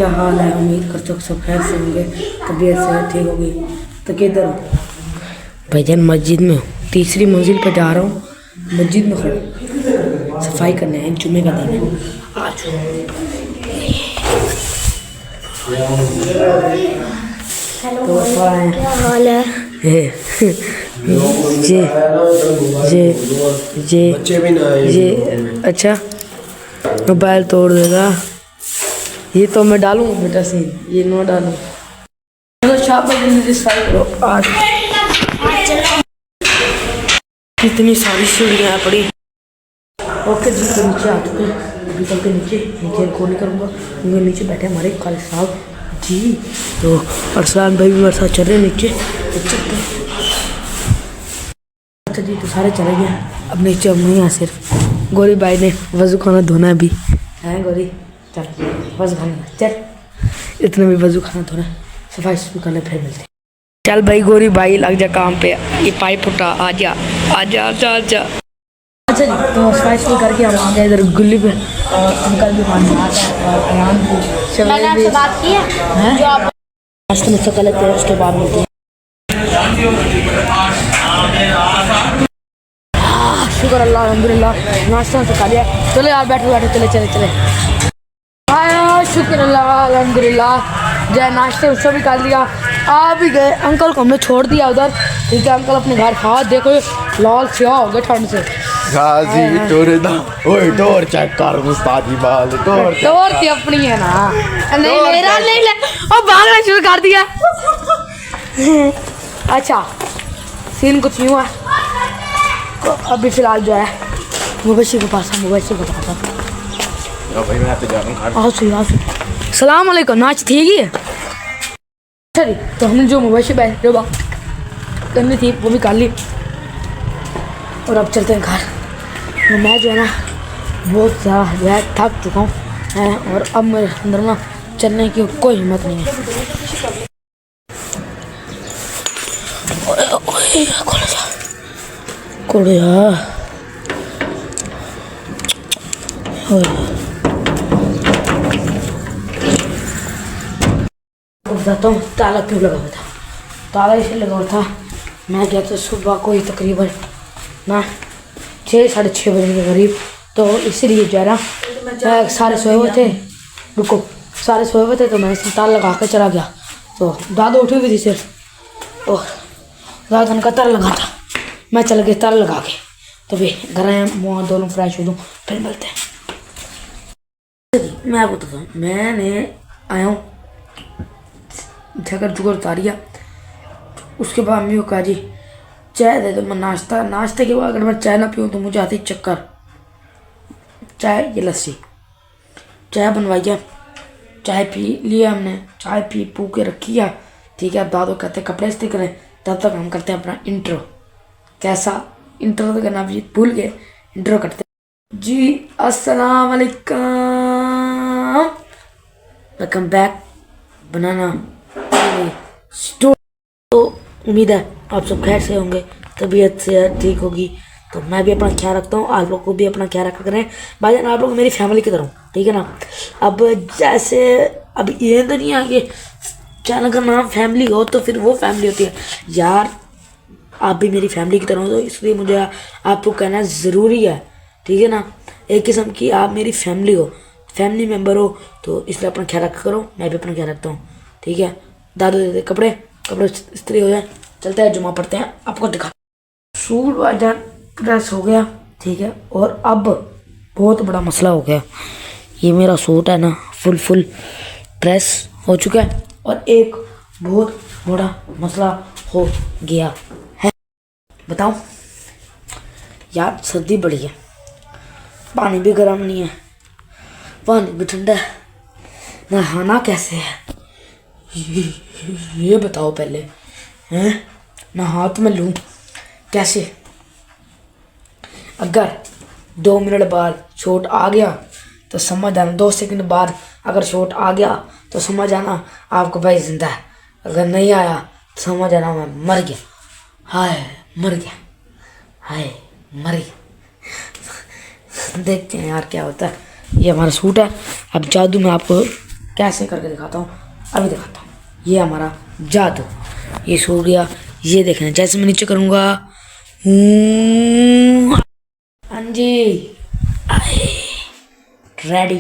क्या हाल है? उम्मीद करता हूँ सब खैर से होंगे, तबीयत सेहत ठीक होगी। तो किधर हो? भाईजान मस्जिद में हूँ, तीसरी मंजिल पर जा रहा हूँ, मस्जिद में खड़ा सफाई करने हैं, जुम्मे का दिन है आज। तो क्या हाल है? ये अच्छा मोबाइल तोड़ देगा। ये तो मैं डालूँ बेटा सीन, ये नो डालूँ। आज कितनी सारी सीढ़ियाँ पड़ी। ओके जी, तो नीचे आ चुके हैं, अभी चल के नीचे रिकॉर्ड नहीं करूँगा क्योंकि नीचे बैठे हमारे खालिद साहब जी। तो अरसलान भाई भी मेरे साथ चल रहे हैं नीचे। अच्छा जी, तो सारे चले गए, अब नीचे हम नहीं हैं, सिर्फ गोरी भाई ने वज़ू खाना धोना है अभी है। गोरी चल वज़ू खाना, चल इतने भी वज़ू खाना धोना, सफाई शुरू करने फिर मिलते। चल भाई गोरी भाई लग जा काम पे, ये पाइप उठा, आजा आजा आजा आजा। अच्छा जी, तो सफाई शुरू करके हम आ गए इधर गुल्ली पे, और अंकल भी पानी आता है और अयान भी। मैंने आपसे बात की है जो आप नाश्ता मुझसे कर लेते हैं, उसके बाद मिलते हैं। शुक्र अल्लाह अल्हम्दुलिल्लाह, नाश्ता तो खा लिया। चलो यार बैठो बैठो, चले चले चले। हाँ शुक्र अल्लाह अल्हम्दुलिल्लाह, जय नाश्ते उसको भी कर लिया। आ भी गए, अंकल को हमने छोड़ दिया उधर, ठीक है। अंकल अपने घर हाथ देखो लाल स्याह हो गए ठंड से। गाजी टोरे दा ओए टोर चेक कर मुस्तादी बाल टोर की अपनी है ना, नहीं मेरा नहीं ले, और भागना शुरू कर दिया। अच्छा सीन कुछ नहीं हुआ, तो अभी फिलहाल जो है मुबशी के पास है, मुबशी के पास है भाई, मैं तो जा रहा हूं। आओ सही आओ सही। सलाम अलैकुम, नाच ठीक ही है। अच्छा जी, तो हमने जो मुबशी बैठ जो बात करनी थी वो भी कर ली, और अब चलते हैं घर। तो मैं जो है ना बहुत ज़्यादा जो है थक चुका हूँ, और अब मेरे अंदर ना चलने की कोई हिम्मत नहीं है। बताता हूँ ताला क्यों लगा हुआ था। ताला इसलिए लगा हुआ था, मैं गया था सुबह को ही तकरीबन ना 6 साढ़े 6 बजे के करीब, तो इसीलिए जो है ना सारे सोए हुए थे, रुको सारे सोए हुए थे, तो मैं ताला लगा कर चला गया। तो दादा उठी हुई थी सिर्फ, और दादा का ताला लगा था, मैं चल गया ताला लगा के। तो भी घर आए, मुँह दोनों फ्रेश हो दूँ, फिर मिलते हैं। मैं आपको बताता हूँ, मैंने आया हूँ झगड़ झुगड़ उतारिया, उसके बाद मम्मी को कहा जी चाय दे दो। मैं नाश्ते के बाद अगर मैं चाय ना पीऊँ तो मुझे आती चक्कर। चाय ये लस्सी, चाय बनवाइया, चाय पी लिया हमने, चाय पी पू के रखी है, ठीक है। अब दादो कहते कपड़े इस्त्री करें, तब तक हम करते हैं अपना इंट्रो। कैसा इंट्रो तो करना भी भूल गए, इंट्रो करते जी। अस्सलाम वालेकुम, वेलकम बैक बनाना स्टोर। तो उम्मीद है आप सब खैर से होंगे, तबीयत से ठीक होगी। तो मैं भी अपना ख्याल रखता हूँ, आप लोग को भी अपना ख्याल रखा करें भाईजान, आप लोग मेरी फैमिली की तरह, ठीक है ना। अब जैसे अब ये तो नहीं है कि चैनल का नाम फैमिली हो तो फिर वो फैमिली होती है यार, आप भी मेरी फैमिली की तरह हो, तो इसलिए मुझे आपको कहना ज़रूरी है, ठीक है ना। एक किस्म की आप मेरी फैमिली हो, फैमिली मेम्बर हो, तो इसलिए अपना ख्याल रखा करो, मैं भी अपना ख्याल रखता हूँ, ठीक है। दादू दे दे कपड़े इस्त्री हो जाए, चलते हैं जुमा पढ़ते हैं, आपको दिखा। सूट वाजा प्रेस हो गया, ठीक है। और अब बहुत बड़ा मसला हो गया, ये मेरा सूट है ना फुल प्रेस हो चुका है, और एक बहुत बड़ा मसला हो गया है। बताओ यार, सर्दी बड़ी है, पानी भी गर्म नहीं है, पानी भी ठंडा है, नहाना कैसे है ये बताओ पहले, हैं ना हाथ में लूँ कैसे। अगर 2 मिनट बाद शॉट आ गया तो समझ आना, 2 सेकंड बाद अगर शॉट आ गया तो समझ आना आपको भाई जिंदा है, अगर नहीं आया तो समझ आना मैं मर गया। हाय मर गया, हाय मर गया। देखते हैं यार क्या होता है। ये हमारा सूट है, अब जादू मैं आपको कैसे करके दिखाता हूँ, अभी दिखाता हूँ। ये हमारा जादू, ये सो गया। ये देखना, जैसे मैं नीचे करूँगा, हाँ जी, रेडी,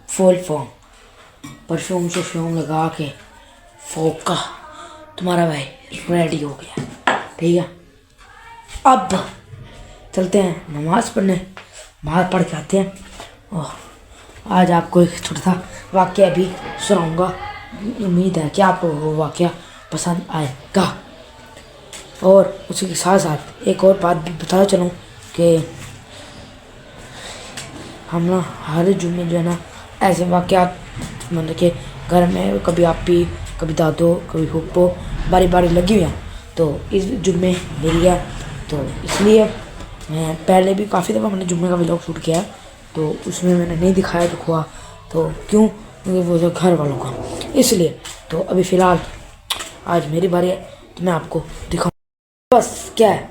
फुल फॉर्म, परफ्यूम शफ्यूम लगा के फोका, तुम्हारा भाई रेडी हो गया। ठीक है, अब चलते हैं नमाज पढ़ने, नमाज पढ़ के आते हैं। और आज आपको एक छोटा सा वाक़या भी सुनाऊंगा। उम्मीद है कि आपको वो वाक़या पसंद आएगा। और उसी के साथ साथ एक और बात भी बताना चलूँ कि हम ना हर जुम्मे जो है ना ऐसे वाक़यात, मतलब कि घर में कभी आपी, कभी दादो, कभी फूफो बारी बारी लगी हुई है, तो इस जुम्मे मिल गया। तो इसलिए मैं पहले भी काफ़ी दफ़ा मैंने जुम्मे का व्लॉग शूट किया है, तो उसमें मैंने नहीं दिखाया दुख हुआ, तो क्यों, क्योंकि वो जो घर वालों का, इसलिए। तो अभी फ़िलहाल आज मेरी बारी है, तो मैं आपको दिखाऊँ। बस क्या है,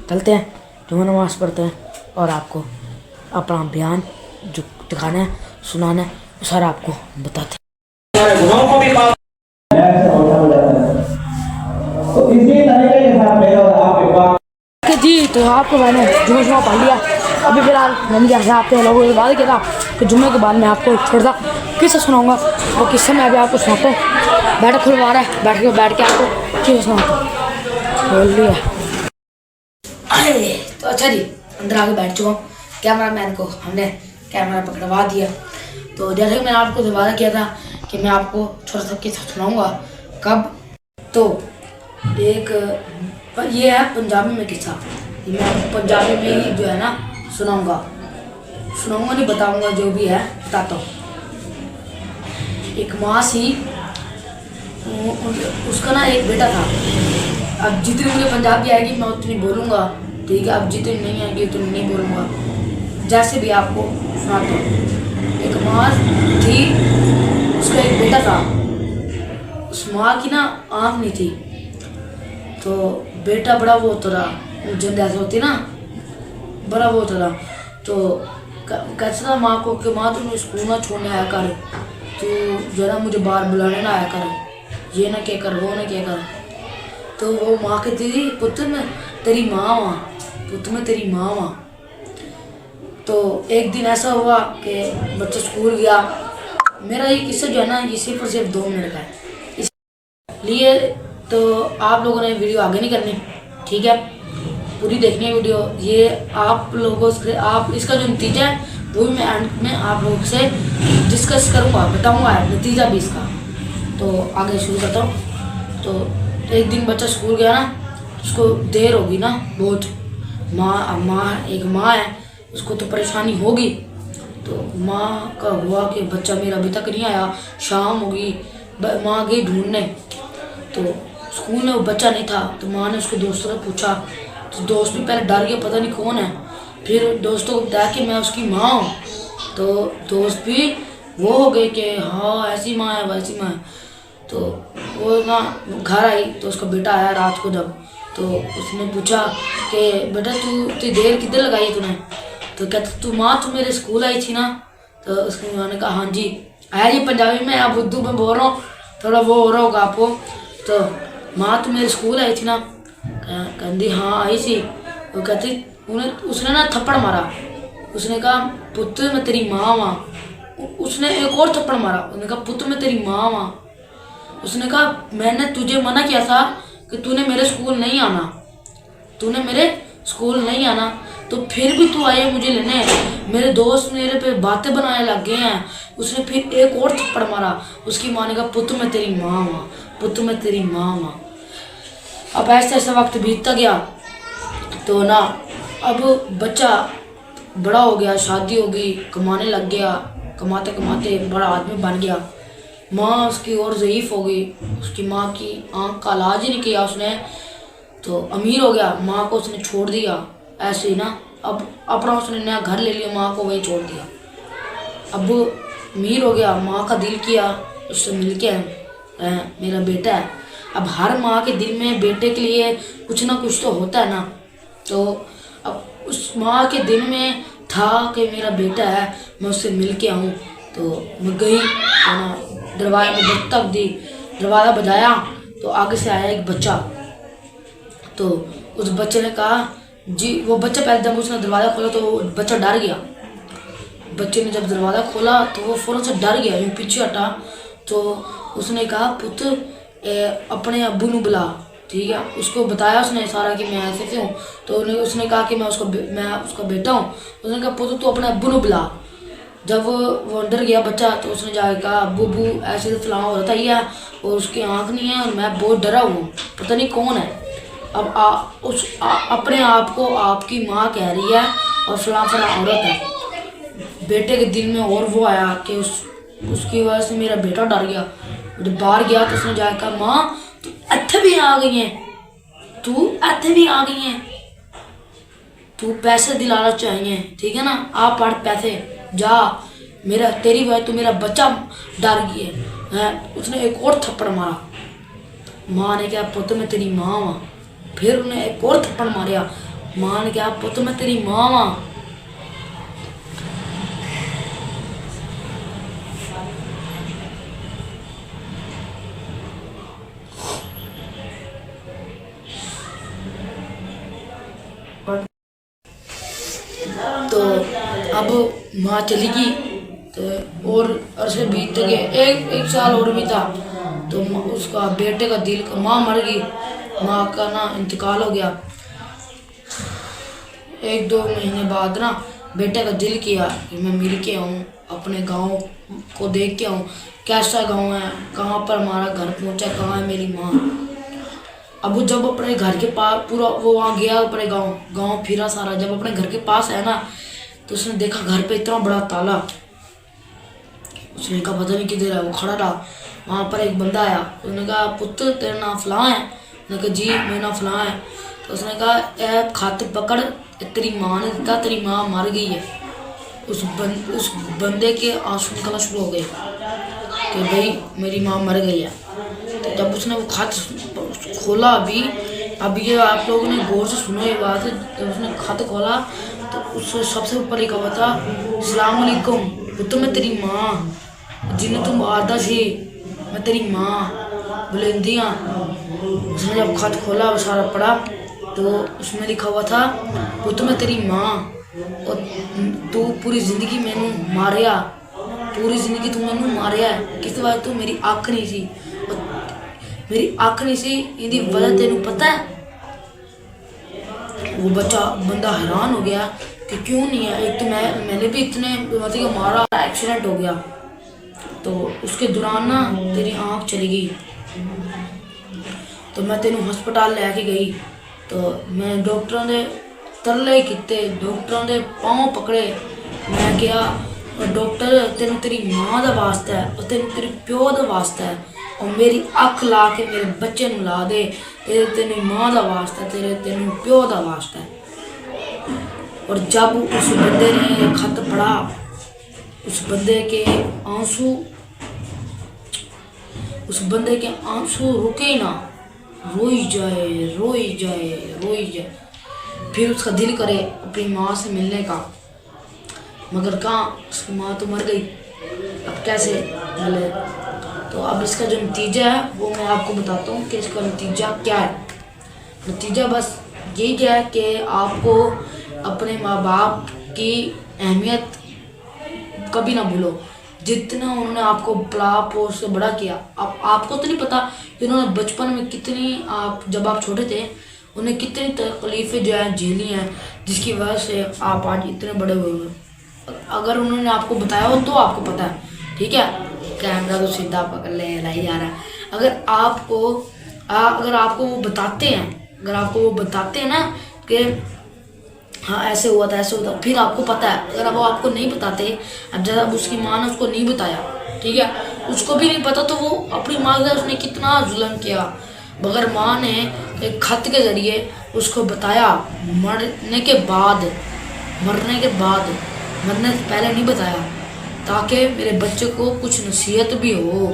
चलते हैं जुम्मा नमाज़ पढ़ते हैं और आपको अपना बयान जो दिखाना है, सुनाना है, वो सारा आपको बताते हैं। जी, तो आपको मैंने जुम्मा पढ़ लिया। अभी फिलहाल मैंने जैसे आपके लोगों से वादा किया था कि जुम्मे के बाद मैं आपको छोटा सा किस्सा सुनाऊंगा, वो किस्सा मैं अभी आपको सुनाता हूँ। बैठक खुलवा रहा है, बैठ के आपको किस्सा सुनाता हूँ। बोल लिया, तो अच्छा जी, अंदर आके बैठ चुका हूँ। कैमरा मैन को हमने कैमरा पकड़वा दिया। तो जैसे कि मैंने आपको वादा किया था कि मैं आपको छोटा सा किस्सा सुनाऊंगा। कब, तो एक ये है पंजाबी में किस्सा, ये मैं पंजाबी में ही जो है ना सुनाऊंगा नहीं, बताऊंगा, जो भी है बताता हूँ। एक माँ सी, उसका ना एक बेटा था। अब जितनी मुझे पंजाबी आएगी मैं उतनी बोलूँगा, ठीक है। अब जितनी नहीं आएगी उतनी नहीं बोलूँगा, जैसे भी आपको सुनाता हूँ। एक माँ थी, उसका एक बेटा था। उस माँ की ना आँख नहीं थी, तो बेटा बड़ा वो होता रहा, जब ऐसा होती ना, बड़ा वो होता रहा। तो कहता था माँ को कि माँ तुम स्कूल ना छोड़ने आया कर, तू जरा मुझे बाहर बुलाने ना आया कर, ये ना क्या कर, वो ना क्या कर। तो वो माँ कहती थी, पुत्र मैं तेरी माँ वहाँ, पुत्र मैं तेरी माँ वहाँ। तो एक दिन ऐसा हुआ कि बच्चा स्कूल गया। मेरा ये किस्सा जो है ना, ये सिर्फ और सिर्फ 2 मिनट का है, इसलिए तो आप लोगों ने वीडियो आगे नहीं करनी, ठीक है, पूरी देखनी है वीडियो। ये आप लोगों से, आप इसका जो नतीजा है वो भी मैं एंड में आप लोगों से डिस्कस करूँगा, बताऊँगा नतीजा भी इसका। तो आगे शुरू करता हूँ। तो एक दिन बच्चा स्कूल गया ना, उसको देर होगी ना बहुत, एक माँ है, उसको तो परेशानी होगी। तो माँ का हुआ कि बच्चा मेरा अभी तक नहीं आया, शाम होगी, माँ गई ढूंढने। तो स्कूल में वो बच्चा नहीं था। तो माँ ने उसके दोस्तों से पूछा, तो दोस्त भी पहले डर गया, पता नहीं कौन है। फिर दोस्तों को बताया कि मैं उसकी माँ हूँ। तो दोस्त भी वो हो गए कि हाँ ऐसी माँ है, वैसी माँ है। तो वो ना घर आई, तो उसका बेटा आया रात को जब, तो उसने पूछा कि बेटा तू इतनी देर किधर लगाई तूने। तो कहते तू माँ तू मेरे स्कूल आई थी ना। तो उसकी माँ ने कहा हाँ जी। आया जी पंजाबी में, आप उर्दू में बोल रहा हूँ, थोड़ा वो हो रहा होगा आपको। तो माँ तू मेरे स्कूल आई थी ना। कहती हाँ आई थी। वो कहती उसने ना थप्पड़ मारा। उसने कहा पुत्र मैं तेरी माँ वहाँ। उसने एक और थप्पड़ मारा। उसने कहा पुत्र मैं तेरी माँ वहाँ। उसने कहा मैंने तुझे मना किया था कि तूने मेरे स्कूल नहीं आना, तूने मेरे स्कूल नहीं आना, तो फिर भी तू आए मुझे लेने। मेरे दोस्त मेरे पे बातें बनाने लग गए हैं। उसने फिर एक और थप्पड़ मारा। उसकी माँ ने कहा पुत्र मैं तेरी माँ वहाँ, पुत्र मैं तेरी माँ वहाँ। अब ऐसे ऐसा वक्त बीतता गया। तो ना अब बच्चा बड़ा हो गया, शादी हो गई, कमाने लग गया, कमाते कमाते बड़ा आदमी बन गया। माँ उसकी और ज़ईफ़ हो गई। उसकी माँ की आँख का इलाज ही नहीं किया उसने, तो अमीर हो गया। माँ को उसने छोड़ दिया ऐसे ही ना। अब अपना उसने नया घर ले लिया, माँ को वहीं छोड़ दिया। अब अमीर हो गया, माँ का दिल किया उससे मिल के मेरा बेटा है। अब हर माँ के दिल में बेटे के लिए कुछ ना कुछ तो होता है ना। तो अब उस माँ के दिल में था कि मेरा बेटा है, मैं उससे मिल के आऊँ। तो मैं गई तो ना दरवाजे में दस्तक दी, दरवाज़ा बजाया तो आगे से आया एक बच्चा। तो उस बच्चे ने कहा जी, वो बच्चा पहले जब उसने दरवाज़ा खोला तो बच्चा डर गया। बच्चे ने जब दरवाज़ा खोला तो वो फ़ौरन से डर गया, यूँ पीछे हटा। तो उसने कहा पुत्र अपने अब्बू ने बुला, ठीक है। उसको बताया उसने सारा कि मैं ऐसे से हूँ। तो उसने कहा कि मैं उसका बेटा हूँ। उसने कहा पुत्र तू अपने अब्बू ने बुला। जब वो अंदर गया बच्चा तो उसने जाकर कहा अब्बू अब्बू ऐसे फलां हो रहा था ये, और उसकी आँख नहीं है और मैं बहुत डरा हुआ, पता नहीं कौन है। अब अपने आप को आपकी माँ कह रही है और फलां फलां औरत है। बेटे के दिल में और वो आया कि उसकी वजह से मेरा बेटा डर गया। जब बाहर गया तो उसने जाकर कहा माँ तू इत्थे भी आ गई है, तू इत्थे भी आ गई है, तू पैसे दिलाना चाहिए, ठीक है ना, आप पढ़ पैसे जा, मेरा तेरी वजह तो मेरा बच्चा डर गया है। उसने एक और थप्पड़ मारा। माँ ने कहा पुत्र मैं तेरी माँ वहाँ। फिर उन्हें एक और थप्पड़ मारा। माँ ने कहा पुत्र मैं तेरी माँ वहाँ। तो अब माँ चली गई तो और अरसे बीत गए, एक साल और भी था। तो उसका बेटे का दिल का, माँ मर गई, माँ का ना इंतकाल हो गया। 1-2 महीने बाद ना बेटे का दिल किया कि मैं मिल के आऊँ, अपने गांव को देख के आऊँ, कैसा गांव है, कहाँ पर हमारा घर पहुँचा, कहाँ है मेरी माँ। अब जब अपने घर के पास पूरा वो वहाँ गया, अपने गांव फिरा सारा, जब अपने घर के पास है ना तो उसने देखा घर पे इतना बड़ा ताला। उसने कहा पता नहीं किधर है, वो खड़ा रहा। वहाँ पर एक बंदा आया, उसने कहा पुत्र तेरा नाम फलां है। उसने कहा जी मेरा नाम फलां है। तो उसने कहा ए खत पकड़, तेरी माँ ने दिया, तेरी माँ मर गई है। उस बंदे के आंसू निकलना शुरू हो गए कि भाई मेरी माँ मर गई है। तो जब उसने वो खत खोला, अभी ये आप लोगों ने गौर से सुनो ये बात, जब उसने खत खोला तो उससे सबसे ऊपर लिखा हुआ था अस्सलाम वालेकुम पुत्र मैं तेरी माँ जिन्हें तुम आदा सी, मैं तेरी माँ बुलंदियाँ। उसने जब खत खोला वो सारा पढ़ा तो उसमें लिखा हुआ था पुत्र मैं तेरी माँ और तू पूरी जिंदगी मैनू मारिया, पूरी जिंदगी तू मैनू मारिया है, किस बात तू मेरी अख नहीं सी, मेरी अख नहीं सी, इनकी वजह तेनू पता है। वो बंदा हैरान हो गया कि क्यों नहीं है, एक तो मैंने भी इतने मतलब मारा, एक्सीडेंट हो गया तो उसके दौरान ना तेरी आँख चली गई, तो मैं तेनू हस्पताल लेके गई। तो मैं डॉक्टरों ने तरले किते, डॉक्टरों ने पाँव पकड़े, मैं क्या डॉक्टर तेनू तेरी माँ का वास्ता है और तेनू तेरे प्यो का वास्ता है, और मेरी अख ला के मेरे बच्चे नू ला दे, तेरी माँ का वास्ता है, तेनू प्यो का वास्ता है। और जब उस बंदे ने खत पढ़ा, उस बंदे के आंसू रुके ही ना, रोई जाए। फिर उसका दिल करे अपनी माँ से मिलने का, मगर कहाँ, उसकी माँ तो मर गई, अब कैसे मिले। तो अब इसका जो नतीजा है वो मैं आपको बताता हूँ कि इसका नतीजा क्या है। नतीजा बस यही क्या है कि आपको अपने माँ बाप की अहमियत कभी ना भूलो। जितना उन्होंने आपको पला पोस से बड़ा किया, अब आपको तो नहीं पता कि उन्होंने बचपन में कितनी, जब आप छोटे थे उन्हें कितनी तकलीफ़ें जो है झेली हैं, जिसकी वजह से आप आज इतने बड़े हुए हो। अगर उन्होंने आपको बताया हो तो आपको पता है, ठीक है। कैमरा तो सीधा पकड़ ले लाई जा रहा है। अगर आपको वो बताते हैं ना कि हाँ ऐसे हुआ था, फिर आपको पता है। अगर वो आपको नहीं बताते, अब जब उसकी माँ ने उसको नहीं बताया, ठीक है, उसको भी नहीं पता, तो वो अपनी माँ के साथ उसने कितना जुल्म किया। मगर माँ ने एक खत के जरिए उसको बताया, मरने से पहले नहीं बताया, ताकि मेरे बच्चे को कुछ नसीहत भी हो,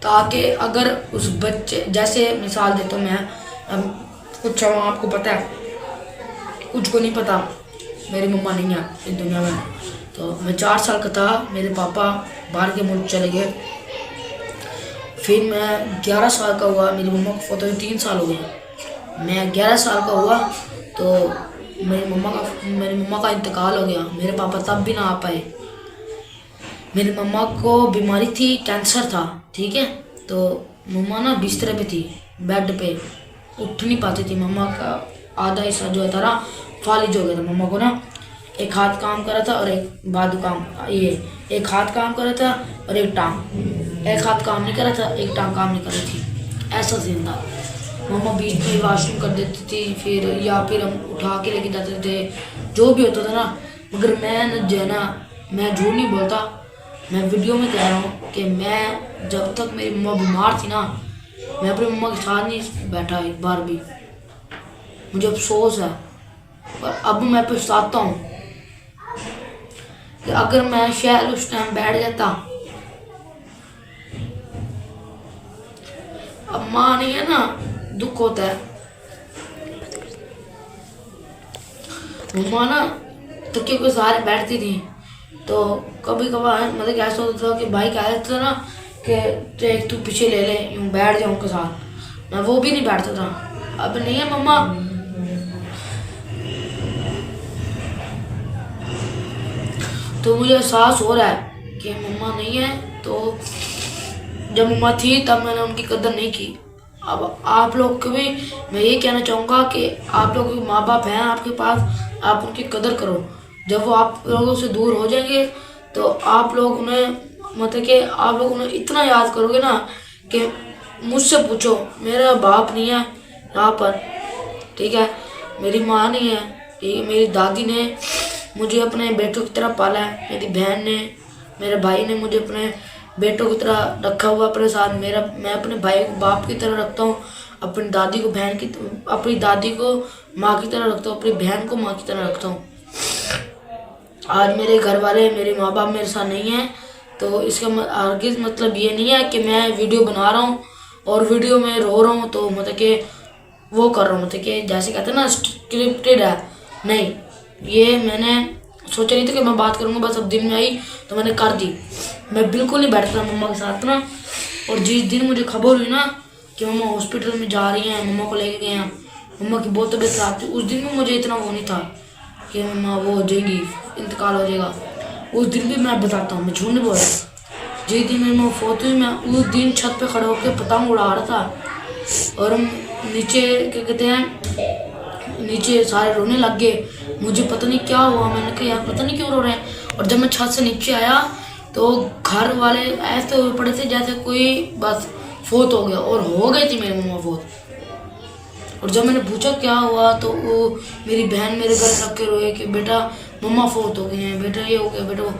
ताकि अगर उस बच्चे, जैसे मिसाल देता हूँ मैं, कुछ आपको पता है, कुछ को नहीं पता, मेरी मम्मा नहीं है इस दुनिया में, तो मैं 4 साल का था, मेरे पापा बाहर के मुल्क चले गए। फिर मैं 11 साल का हुआ, मेरी मम्मा को फोटो 3 साल हो गए। मैं 11 साल का हुआ तो मेरी मम्मा का इंतकाल हो गया। मेरे पापा तब भी ना आ पाए। मेरी मम्मा को बीमारी थी, कैंसर था, ठीक है। तो मम्मा ना बिस्तर पे थी, बेड पे उठ नहीं पाती थी। मम्मा का आधा हिस्सा जो था ना फालिज हो गया था। मम्मा को ना एक हाथ काम कर रहा था और एक बाजू काम, ये एक हाथ काम कर रहा था और एक टांग, एक हाथ काम नहीं कर रहा था, एक टांग काम नहीं कर रही थी, ऐसा सीन था। मम्मा बीच में वॉशरूम कर देती थी, फिर या फिर हम उठा के लेके जाते थे, जो भी होता था ना। मगर मैं जो है ना, मैं झूठ नहीं बोलता, मैं वीडियो में कह रहा हूँ कि मैं जब तक मेरी मम्मा बीमार थी ना, मैं अपनी मम्मा के साथ नहीं बैठा एक बार भी। मुझे अफसोस है, पर अब मैं पछताता हूँ कि अगर मैं शायद उस टाइम बैठ जाता। अब माँ नहीं है ना, दुख होता है। मम्मा ना तकिए के सहारे बैठती थी, तो कभी कभार मतलब ऐसा होता था कि भाई कह देता था ना कि तू पीछे ले ले, यूँ बैठ जाऊँ उनके साथ, मैं वो भी नहीं बैठता था। अब नहीं है मम्मा, तो मुझे एहसास हो रहा है कि मम्मा नहीं है। तो जब मम्मा थी तब मैंने उनकी कदर नहीं की। अब आप लोग को भी मैं ये कहना चाहूँगा कि आप लोग के माँ बाप हैं आपके पास, आप उनकी कदर करो। जब वो आप लोगों से दूर हो जाएंगे तो आप लोग उन्हें मतलब कि आप लोग उन्हें इतना याद करोगे ना कि मुझसे पूछो, मेरा बाप नहीं है यहाँ पर, ठीक है, मेरी माँ नहीं है, ठीक है, मेरी दादी ने मुझे अपने बेटों की तरह पाला है, मेरी बहन ने, मेरे भाई ने मुझे अपने बेटों की तरह रखा हुआ अपने साथ। मैं अपने भाई को बाप की तरह रखता हूँ, अपनी दादी को बहन की, अपनी दादी को माँ की तरह रखता हूँ, अपनी बहन को माँ की तरह रखता हूँ। आज मेरे घर वाले, मेरे माँ बाप मेरे साथ नहीं हैं, तो इसका हरगिज़ मतलब ये नहीं है कि मैं वीडियो बना रहा हूँ और वीडियो में रो रहा हूँ, तो मतलब कि वो कर रहा हूँ, मतलब कि जैसे कहते हैं ना स्क्रिप्टेड है। नहीं, ये मैंने सोचा नहीं था कि मैं बात करूँगा, बस अब दिन में आई तो मैंने कर दी। मैं बिल्कुल नहीं बैठता मम्मा के साथ ना, और जिस दिन मुझे खबर हुई ना कि मम्मा हॉस्पिटल में जा रही हैं, मम्मा को लेके गए हैं, मम्मा की बहुत तबीयत खराब थी, उस दिन भी मुझे इतना वो नहीं था कि मम्मा वो हो जाएगी, इंतकाल हो जाएगा। उस दिन भी मैं बताता हूँ, मैं झूठ नहीं बोल रहा। जिस दिन मेरी मम्मा फोत हुई, मैं उस दिन छत पे खड़े होकर पतंग उड़ा रहा था और हम नीचे क्या कहते हैं, नीचे सारे रोने लग गए। मुझे पता नहीं क्या हुआ, मैंने कहा यार पता नहीं क्यों रो रहे हैं। और जब मैं छत से नीचे आया तो घर वाले ऐसे हुए पड़े थे जैसे कोई बस फोत हो गया, और हो गई थी मेरी मम्मा फोत। और जब मैंने पूछा क्या हुआ तो वो मेरी बहन मेरे घर रख के रोए कि बेटा मम्मा फोत हो गई हैं, बेटा ये हो गया, बेटा वो।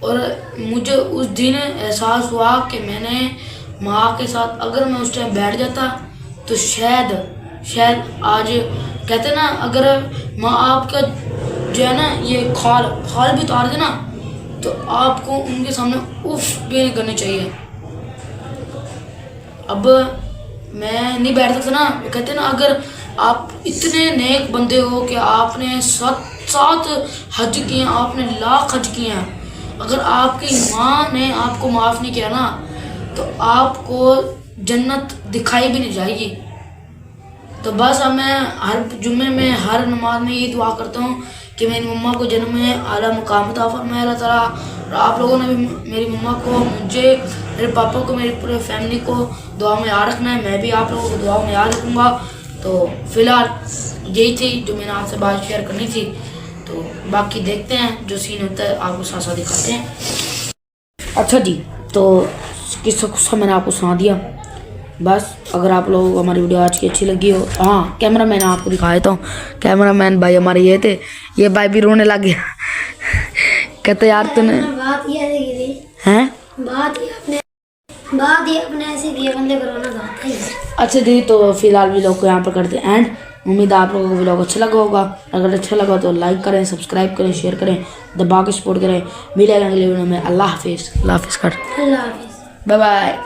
और मुझे उस दिन एहसास हुआ कि मैंने माँ के साथ अगर मैं उस टाइम बैठ जाता तो शायद आज कहते हैं ना, अगर माँ आपका जो है ना ये खाल भी उतार दे ना, तो आपको उनके सामने उफ भी नहीं करनी चाहिए। अब मैं नहीं बैठता था ना, कहते हैं ना, अगर आप इतने नेक बंदे हो कि आपने 7 हज किए हैं, आपने लाख हज किए हैं, अगर आपकी माँ ने आपको माफ़ नहीं किया ना तो आपको जन्नत दिखाई भी नहीं जाएगी। तो बस अब मैं हर जुम्मे में, हर नमाज में ये दुआ करता हूँ कि मेरी मम्मा को जन्म में आला मुकाम अता फरमाए अल्लाह ताला। और आप लोगों ने भी मेरी मम्मा को, मुझे, मेरे पापा को, मेरी पूरे फैमिली को दुआ में याद रखना है। मैं भी आप लोगों को दुआ में याद रखूँगा। तो फिलहाल यही थी जो मैंने आपसे बात शेयर करनी थी। तो बाकी देखते हैं जो सीन होता है, आपको साथ साथ दिखाते हैं। अच्छा जी, तो किस्सा मैंने आपको सुना दिया। बस अगर आप लोगों को हमारी वीडियो आज की अच्छी लगी हो, हाँ कैमरा मैन आपको दिखा देता हूँ। कैमरा मैन भाई हमारे ये थे, ये भाई भी रोने लग गया। कहते यार तूने बात ये हैं बात ये अपने ऐसे किए बंदे को रोना था। अच्छा जी, तो फिलहाल व्लॉग को यहाँ पर करते हैं एंड। उम्मीद है आप लोगों को व्लॉग अच्छा लगा होगा। अगर अच्छा लगा तो लाइक करें, सब्सक्राइब करें, शेयर करें, दबा के सपोर्ट करें। मिलेंगे अगले वीडियो में। अल्लाह हाफिज़ कर, अल्लाह हाफिज़। Bye bye.